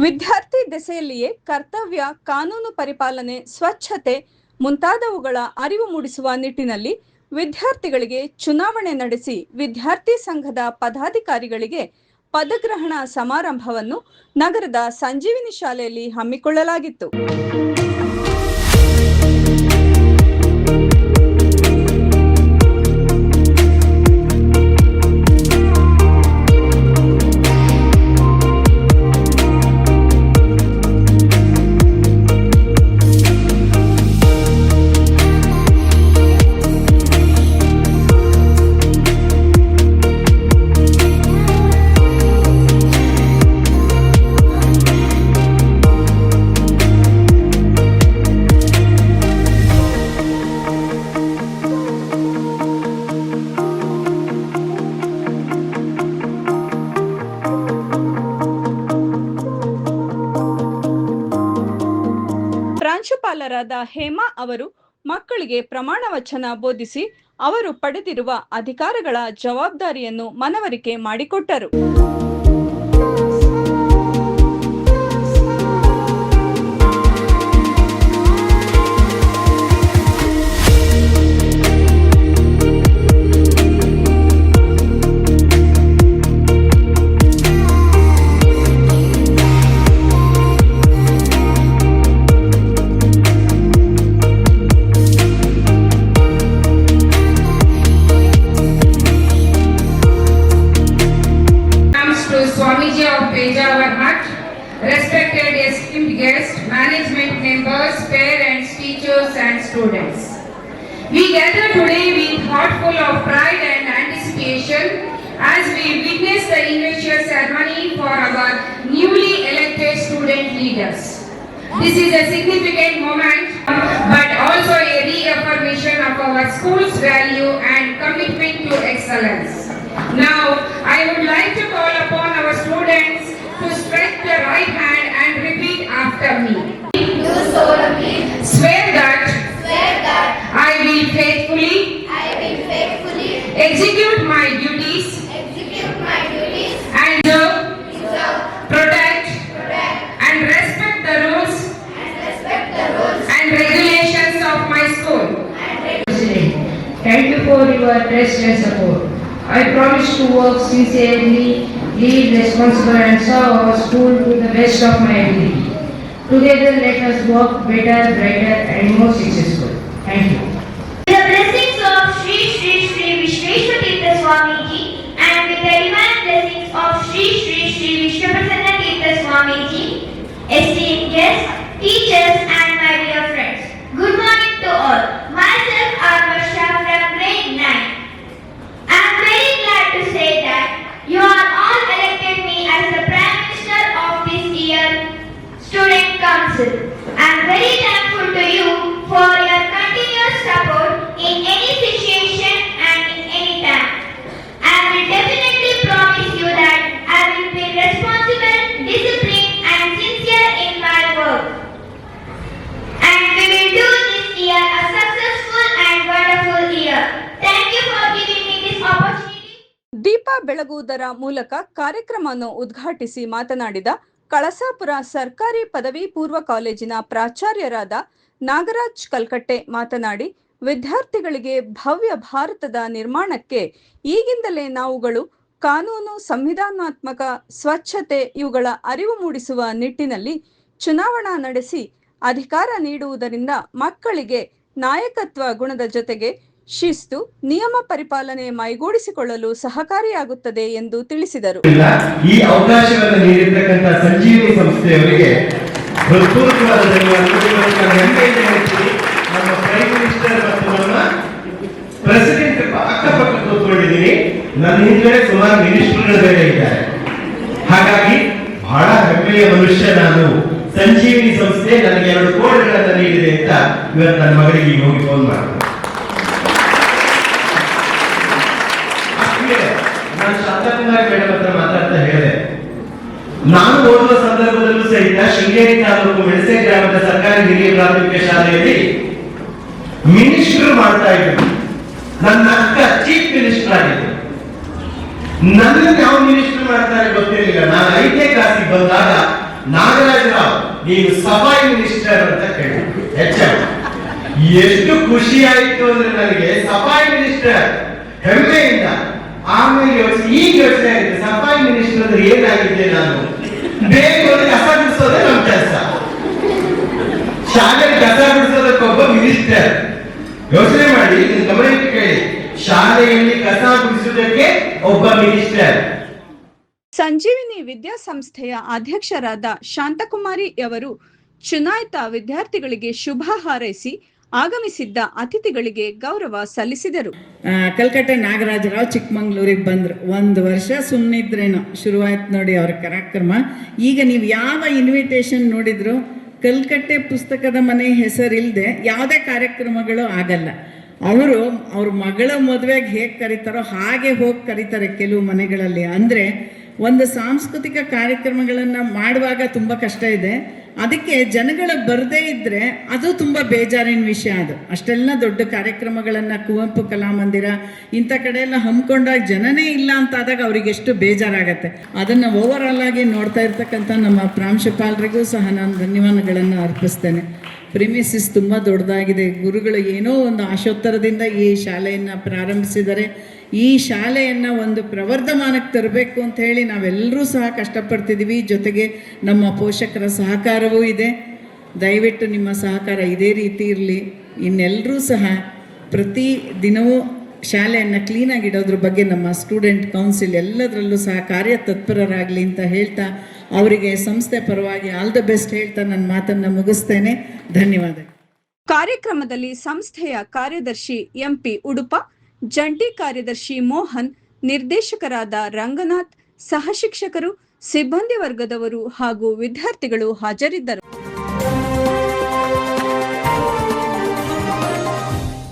ವಿದ್ಯಾರ್ಥಿ ದೆಸೆಯಲ್ಲಿಯೇ ಕರ್ತವ್ಯ, ಕಾನೂನು ಪರಿಪಾಲನೆ, ಸ್ವಚ್ಛತೆ ಮುಂತಾದವುಗಳ ಅರಿವು ಮೂಡಿಸುವ ನಿಟ್ಟಿನಲ್ಲಿ ವಿದ್ಯಾರ್ಥಿಗಳಿಗೆ ಚುನಾವಣೆ ನಡೆಸಿ ವಿದ್ಯಾರ್ಥಿ ಸಂಘದ ಪದಾಧಿಕಾರಿಗಳಿಗೆ ಪದಗ್ರಹಣ ಸಮಾರಂಭವನ್ನು ನಗರದ ಸಂಜೀವಿನಿ ಶಾಲೆಯಲ್ಲಿ ಹಮ್ಮಿಕೊಳ್ಳಲಾಗಿತ್ತು. ಪ್ರಾಂಶುಪಾಲರಾದ ಹೇಮಾ ಅವರು ಮಕ್ಕಳಿಗೆ ಪ್ರಮಾಣ ವಚನ ಬೋಧಿಸಿ ಅವರು ಪಡೆದಿರುವ ಅಧಿಕಾರಗಳ ಜವಾಬ್ದಾರಿಯನ್ನು ಮನವರಿಕೆ ಮಾಡಿಕೊಟ್ಟರು. Respected esteemed guests, management members, parents, teachers and students. We gather today with heart full of pride and anticipation as we witness the inaugural ceremony for our newly elected student leaders. This is a significant moment but also a reaffirmation of our school's value and commitment to excellence. Now, I would like to call upon our students to stretch the right hand and repeat after me. Do solemnly swear that I will faithfully execute my duties and protect and respect the rules and regulations of my school. Thank you for your trust and support. I promise to work sincerely, lead responsible and serve our school to the best of my ability. Together let us work better, brighter and more successful. Thank you. With the blessings of Shri Shri Shri Vishweshwar Tirtha Swami Ji and with the divine blessings of Shri Shri Shri Vishwaprasanna Tirtha Swami Ji, esteemed guests, teachers and my dear friends, good morning to all. Myself Arvarsha from grade 9. I am very glad to say that you are all elected me as the Prime Minister of this year Student Council. I am very thankful to you for your continuous support in any situation and in any time. I will definitely promise you that I will be responsible, disciplined and sincere in my work. And we will do this year a successful and wonderful year. Thank you for giving me this opportunity. ದೀಪ ಬೆಳಗುವುದರ ಮೂಲಕ ಕಾರ್ಯಕ್ರಮವನ್ನು ಉದ್ಘಾಟಿಸಿ ಮಾತನಾಡಿದ ಕಳಸಾಪುರ ಸರ್ಕಾರಿ ಪದವಿ ಪೂರ್ವ ಕಾಲೇಜಿನ ಪ್ರಾಚಾರ್ಯರಾದ ನಾಗರಾಜ್ ಕಲ್ಕಟ್ಟೆ ಮಾತನಾಡಿ, ವಿದ್ಯಾರ್ಥಿಗಳಿಗೆ ಭವ್ಯ ಭಾರತದ ನಿರ್ಮಾಣಕ್ಕೆ ಈಗಿಂದಲೇ ನಾವುಗಳು ಕಾನೂನು, ಸಂವಿಧಾನಾತ್ಮಕ, ಸ್ವಚ್ಛತೆ ಇವುಗಳ ಅರಿವು ಮೂಡಿಸುವ ನಿಟ್ಟಿನಲ್ಲಿ ಚುನಾವಣಾ ನಡೆಸಿ ಅಧಿಕಾರ ನೀಡುವುದರಿಂದ ಮಕ್ಕಳಿಗೆ ನಾಯಕತ್ವ ಗುಣದ ಜೊತೆಗೆ ಶಿಸ್ತು, ನಿಯಮ ಪರಿಪಾಲನೆ ಮೈಗೂಡಿಸಿಕೊಳ್ಳಲು ಸಹಕಾರಿಯಾಗುತ್ತದೆ ಎಂದು ತಿಳಿಸಿದರು. ಈ ಅವಕಾಶವನ್ನು ನೀಡಿರ್ತಕ್ಕಂಥ ಸಂಜೀವಿನಿ ಸಂಸ್ಥೆಯವರಿಗೆ ಹೃತ್ಪೂರ್ವಕವಾದ ನಮ್ಮ ಪ್ರೈಮ್ ಮಿನಿಸ್ಟರ್ ಮತ್ತು ನಮ್ಮ ಪ್ರೆಸಿಡೆಂಟ್ ಅಕ್ಕಪಕ್ಕ ಕೂತ್ಕೊಂಡಿದ್ದೀನಿ. ನನ್ನ ಹಿಂದೆ ಸುಮಾರು ಮಿನಿಸ್ಟರ್ಗಳು ಬೇರೆ ಇದ್ದಾರೆ. ಹಾಗಾಗಿ ಬಹಳ ಹೆಮ್ಮೆಯ ಮನುಷ್ಯ ನಾನು. ಸಂಜೀವಿನಿ ಸಂಸ್ಥೆ ನನಗೆ 2 ಕೋಟಿಗಳನ್ನು ನೀಡಿದೆ ಅಂತ ಇವತ್ತು ನನ್ನ ಮಗಳಿಗೆ ಈಗ ಹೋಗಿ ಫೋನ್ ಮಾಡ್ತೀನಿ. ನಾನು ಶಾಂತಕುಮಾರಿ ಮೇಡಮ್ ಹತ್ರ ಮಾತಾಡ್ತಾ ಹೇಳಿದೆ, ನಾನು ಓದುವ ಸಂದರ್ಭದಲ್ಲೂ ಸಹಿತ ಶೃಂಗೇರಿ ತಾಲೂಕು ಮೆಣಸೆ ಗ್ರಾಮದ ಸರ್ಕಾರಿ ಹಿರಿಯ ಪ್ರಾಥಮಿಕ ಶಾಲೆಯಲ್ಲಿ ಮಿನಿಸ್ಟರ್ ಮಾಡ್ತಾ ಇದ್ರು. ನನ್ನ ಅಕ್ಕ ಚೀಫ್ ಮಿನಿಸ್ಟರ್ ಆಗಿದ್ರು. ನನ್ನ ಯಾವ ಮಿನಿಸ್ಟರ್ ಮಾಡ್ತಾರೆ ಗೊತ್ತಿರಲಿಲ್ಲ. ನಾನು 5ನೇ ಕ್ಲಾಸಿಗೆ ಬಂದಾಗ ನಾಗರಾಜರಾವ್ ನೀವು ಸಫಾಯಿ ಮಿನಿಸ್ಟರ್ ಅಂತ ಕೇಳಿ ಎಷ್ಟು ಖುಷಿ ಆಯ್ತು ಅಂದ್ರೆ ನನಗೆ ಸಫಾಯಿ ಮಿನಿಸ್ಟರ್ ಹೆಮ್ಮೆಯಿಂದ. ಆಮೇಲೆ ಈಗ ಯೋಚನೆ ಆಗಿದೆ, ಸಫಾಯಿ ಮಿನಿಸ್ಟರ್ ಅಂದ್ರೆ ಏನಾಗಿದೆ, ನಾನು ಬೇಗ ಕಸ ಬಿಡಿಸೋದೇ ನಮ್ಮ ಕೆಲಸ, ಶಾಲೆ ಕಸ ಬಿಡಿಸೋದಕ್ಕೊಬ್ಬ ಮಿನಿಸ್ಟರ್. ಯೋಚನೆ ಮಾಡಿ, ಗಮನಕ್ಕೆ ಕೇಳಿ, ಶಾಲೆಯಲ್ಲಿ ಕಸ ಬಿಡಿಸುವುದಕ್ಕೆ ಒಬ್ಬ ಮಿನಿಸ್ಟರ್. ಸಂಜೀವಿನಿ ವಿದ್ಯಾಸಂಸ್ಥೆಯ ಅಧ್ಯಕ್ಷರಾದ ಶಾಂತಕುಮಾರಿ ಅವರು ಚುನಾಯಿತ ವಿದ್ಯಾರ್ಥಿಗಳಿಗೆ ಶುಭ ಹಾರೈಸಿ ಆಗಮಿಸಿದ್ದ ಅತಿಥಿಗಳಿಗೆ ಗೌರವ ಸಲ್ಲಿಸಿದರು. ಕಲ್ಕಟ್ಟೆ ನಾಗರಾಜರಾವ್ ಚಿಕ್ಕಮಂಗ್ಳೂರಿಗೆ ಬಂದರು. 1 ವರ್ಷ ಸುಮ್ಮನಿದ್ರೇನೋ ಶುರುವಾಯ್ತು ನೋಡಿ ಅವ್ರ ಕಾರ್ಯಕ್ರಮ. ಈಗ ನೀವು ಯಾವ ಇನ್ವಿಟೇಷನ್ ನೋಡಿದ್ರು ಕಲ್ಕಟ್ಟೆ ಪುಸ್ತಕದ ಮನೆ ಹೆಸರಿಲ್ಲದೆ ಯಾವುದೇ ಕಾರ್ಯಕ್ರಮಗಳು ಆಗಲ್ಲ. ಅವರು ಅವ್ರ ಮಗಳ ಮದುವೆಗೆ ಹೇಗೆ ಕರೀತಾರೋ ಹಾಗೆ ಹೋಗಿ ಕರೀತಾರೆ ಕೆಲವು ಮನೆಗಳಲ್ಲಿ. ಅಂದರೆ ಒಂದು ಸಾಂಸ್ಕೃತಿಕ ಕಾರ್ಯಕ್ರಮಗಳನ್ನು ಮಾಡುವಾಗ ತುಂಬ ಕಷ್ಟ ಇದೆ. ಅದಕ್ಕೆ ಜನಗಳು ಬರದೇ ಇದ್ದರೆ ಅದು ತುಂಬ ಬೇಜಾರಿನ ವಿಷಯ. ಅದು ಅಷ್ಟೆಲ್ಲ ದೊಡ್ಡ ಕಾರ್ಯಕ್ರಮಗಳನ್ನು ಕುವೆಂಪು ಕಲಾಮಂದಿರ ಇಂಥ ಕಡೆ ಎಲ್ಲ ಹಮ್ಮಿಕೊಂಡಾಗ ಜನನೇ ಇಲ್ಲ ಅಂತಾದಾಗ ಅವ್ರಿಗೆ ಎಷ್ಟು ಬೇಜಾರಾಗತ್ತೆ. ಅದನ್ನು ಓವರಾಲ್ ಆಗಿ ನೋಡ್ತಾ ಇರ್ತಕ್ಕಂಥ ನಮ್ಮ ಪ್ರಾಂಶುಪಾಲರಿಗೂ ಸಹ ನಾನು ಧನ್ಯವಾದಗಳನ್ನು ಅರ್ಪಿಸ್ತೇನೆ. ಪ್ರಿಮಿಸಿಸ್ ತುಂಬ ದೊಡ್ಡದಾಗಿದೆ. ಗುರುಗಳು ಏನೋ ಒಂದು ಆಶೋತ್ತರದಿಂದ ಈ ಶಾಲೆಯನ್ನು ಪ್ರಾರಂಭಿಸಿದ್ದಾರೆ. ಈ ಶಾಲೆಯನ್ನು ಒಂದು ಪ್ರವರ್ಧಮಾನಕ್ಕೆ ತರಬೇಕು ಅಂತ ಹೇಳಿ ನಾವೆಲ್ಲರೂ ಸಹ ಕಷ್ಟಪಡ್ತಿದ್ದೀವಿ. ಜೊತೆಗೆ ನಮ್ಮ ಪೋಷಕರ ಸಹಕಾರವೂ ಇದೆ. ದಯವಿಟ್ಟು ನಿಮ್ಮ ಸಹಕಾರ ಇದೇ ರೀತಿ ಇರಲಿ. ಇನ್ನೆಲ್ಲರೂ ಸಹ ಪ್ರತಿ ದಿನವೂ ಶಾಲೆಯನ್ನು ಕ್ಲೀನಾಗಿ ಇಡೋದ್ರ ಬಗ್ಗೆ ನಮ್ಮ ಸ್ಟೂಡೆಂಟ್ ಕೌನ್ಸಿಲ್ ಎಲ್ಲದರಲ್ಲೂ ಸಹ ಕಾರ್ಯತತ್ಪರರಾಗಲಿ ಅಂತ ಹೇಳ್ತಾ ಅವರಿಗೆ ಸಂಸ್ಥೆ ಪರವಾಗಿ ಆಲ್ ದ ಬೆಸ್ಟ್ ಹೇಳ್ತಾ ನನ್ನ ಮಾತನ್ನು ಮುಗಿಸ್ತೇನೆ. ಧನ್ಯವಾದ. ಕಾರ್ಯಕ್ರಮದಲ್ಲಿ ಸಂಸ್ಥೆಯ ಕಾರ್ಯದರ್ಶಿ ಎಂಪಿ ಉಡುಪ, ಜಂಟಿ ಕಾರ್ಯದರ್ಶಿ ಮೋಹನ್, ನಿರ್ದೇಶಕರಾದ ರಂಗನಾಥ್, ಸಹ ಶಿಕ್ಷಕರು, ಸಿಬ್ಬಂದಿ ವರ್ಗದವರು ಹಾಗೂ ವಿದ್ಯಾರ್ಥಿಗಳು ಹಾಜರಿದ್ದರು.